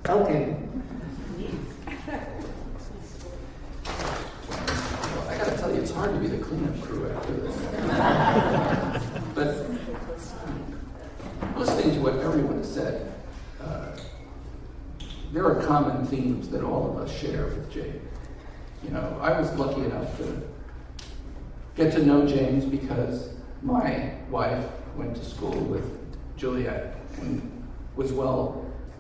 Okay. Well, I gotta tell you, it's hard to be the cleanup crew after this. But listening to what everyone said, there are common themes that all of us share with Jake. You know, I was lucky enough to get to know James because my wife went to school with Juliet and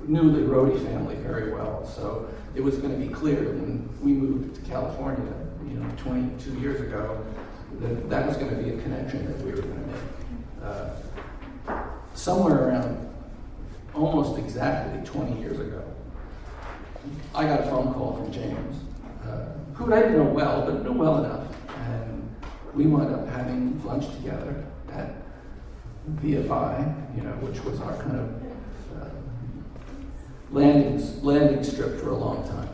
knew the Rhodey family very well. So it was going to be clear when we moved to California, 22 years ago, that was going to be a connection that we were going to make. Somewhere around almost exactly 20 years ago, I got a phone call from James, who I didn't know well, but knew well enough. And we wound up having lunch together at VFI, which was our kind of landing strip for a long time.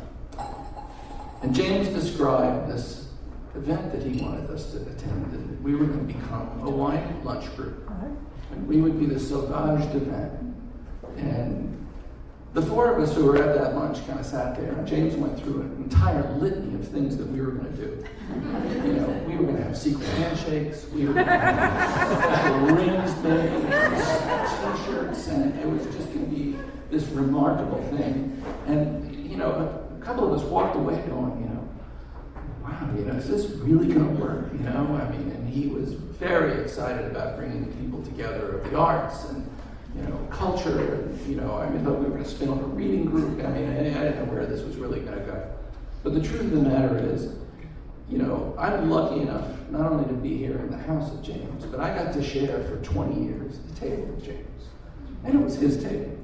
And James described this event that he wanted us to attend, and we were going to become a wine lunch group. And we would be the Sauvage event. And the four of us who were at that lunch kind of sat there, and James went through an entire litany of things that we were going to do. We were going to have secret handshakes, we were going to have rings made, t-shirts, and it was just going to be this remarkable thing. And, a couple of us walked away going, wow, is this really going to work? And he was very excited about bringing people together of the arts and, culture, and, I thought we were going to spin off a reading group. I didn't know where this was really going to go. But the truth of the matter is, I'm lucky enough not only to be here in the house of James, but I got to share for 20 years the table with James. And it was his table.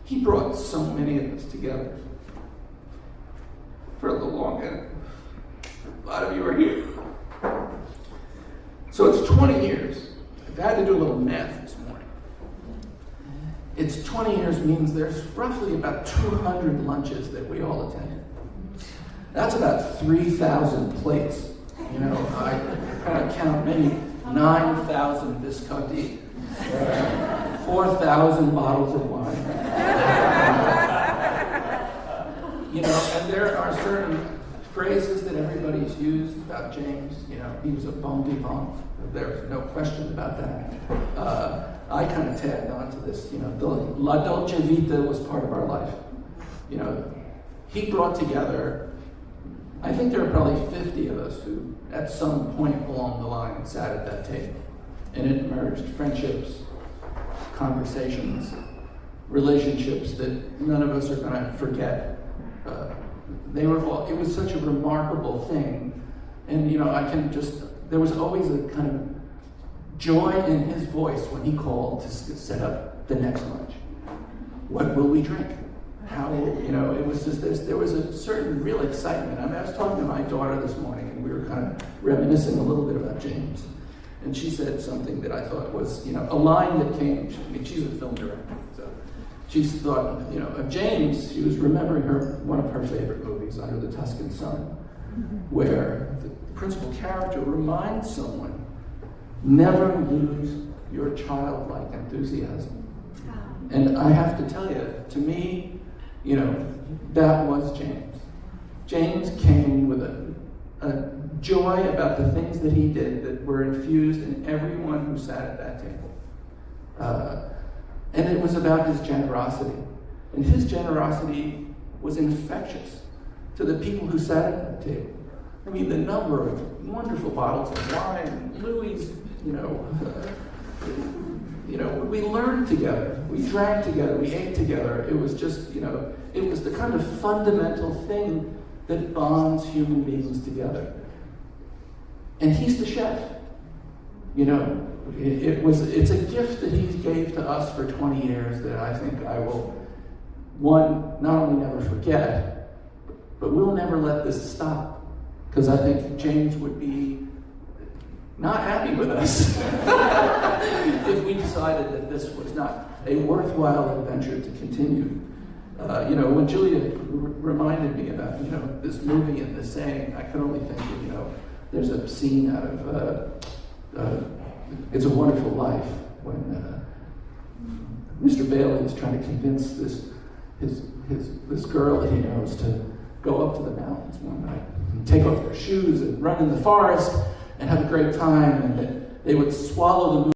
He brought so many of us together for the long end. A lot of you are here. So it's 20 years. I had to do a little math this morning. It's 20 years means there's roughly about 200 lunches that we all attended. That's about 3,000 plates. I kind of count maybe 9,000 biscotti, 4,000 bottles of wine. And there are certain phrases that everybody's used about James. He was a bon vivant. There's no question about that. I kind of tagged on to this. The La Dolce Vita was part of our life. He brought together, I think there are probably 50 of us who, at some point along the line, sat at that table. And it emerged friendships, conversations, relationships that none of us are going to forget. It was such a remarkable thing. And, there was always a kind of joy in his voice when he called to set up the next lunch. What will we drink? How will, it was just this, there was a certain real excitement. I was talking to my daughter this morning, and we were kind of reminiscing a little bit about James. And she said something that I thought was, a line that came, she's a film director, so she thought, of James. She was remembering one of her favorite movies, Under the Tuscan Sun, where the principal character reminds someone, never lose your childlike enthusiasm. And I have to tell you, to me, that was James. James came with a joy about the things that he did that were infused in everyone who sat at that table. And it was about his generosity. And his generosity was infectious to the people who sat at that table. The number of wonderful bottles of wine, Louis, we learned together, we drank together, we ate together. It was just, it was the kind of fundamental thing that bonds human beings together. And he's the chef. It's a gift that he gave to us for 20 years that I think I will, not only never forget, but we'll never let this stop. Because I think James would be not happy with us if we decided that this was not a worthwhile adventure to continue. When Julia reminded me about, this movie and this saying, I could only think of, there's a scene out of It's a Wonderful Life when Mr. Bailey is trying to convince this this girl that he knows to go up to the mountains one night and take off their shoes and run in the forest and have a great time, and that they would swallow the moon